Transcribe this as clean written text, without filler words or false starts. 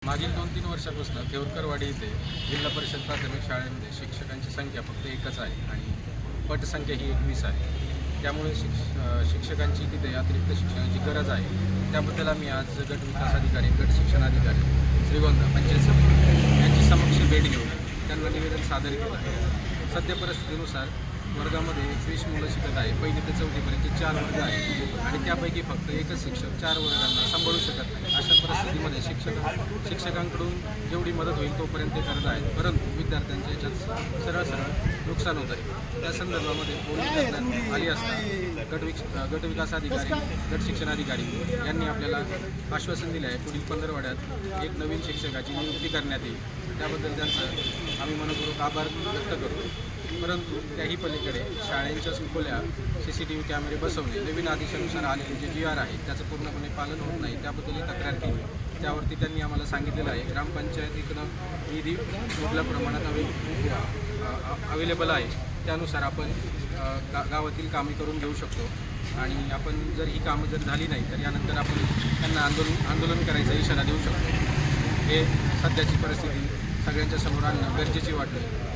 मागील 2-3 वर्षापासून देवकरवाडी येथे जिल्हा परिषद प्राथमिक शाळेमध्ये शिक्षकांची संख्या फक्त एकच आहे आणि पटसंख्या ही 21 आहे। त्यामुळे शिक्षकांची तिथे अतिरिक्त शिक्षणाची गरज आहे। त्याबद्दल आम्ही आज गट विकास अधिकारी, गट शिक्षणाधिकारी, श्रीगोंदा पंचायत समिती यांची समक्ष भेट घेऊन त्यांना निवेदन सादर केलं आहे। सध्या परिस्थितीनुसार वर्गामध्ये 21 मुलं शिकत आहे। 1ली ते 4थीपर्यंत 4 वर्ग आहेत आणि त्यापैकी फक्त एकच शिक्षक 4 वर्गांना सांभाळू शकत नाही। अशा परिस्थितीमध्ये शिक्षकांकडून जेवढी मदत होईल तोपर्यंत ते करत आहेत, परंतु विद्यार्थ्यांच्या याच्यात सरळ नुकसान होत आहे। त्या संदर्भामध्ये पोलीस आली असता गट विकास अधिकारी, गट शिक्षणाधिकारी यांनी आपल्याला आश्वासन दिले आहे पुढील 15 आठवड्यात एक नवीन शिक्षकाची नियुक्ती करण्यात येईल। त्याबद्दल त्यांचं आम्ही मनपूर्वक आभार व्यक्त करतो। परंतु त्याही पलीकडे शाळेंच्या खोल्या CCTV कॅमेरे बसवणे, नवीन आदेशानुसार आलेले जे GR आहे त्याचं पूर्णपणे पालन होत नाही, त्याबद्दलही तक्रार केली। त्यावरती त्यांनी आम्हाला सांगितलेलं आहे ग्रामपंचायतीकडं निधी मुबलक प्रमाणात अवेलेबल आहे, त्यानुसार आपण गावातील कामे करून घेऊ शकतो आणि आपण जर ही कामं जर झाली नाही तर यानंतर आपण त्यांना आंदोलन करायचा इशारा देऊ शकतो। हे सध्याची परिस्थिती सगळ्यांच्या समोर आणणं गरजेची वाटते।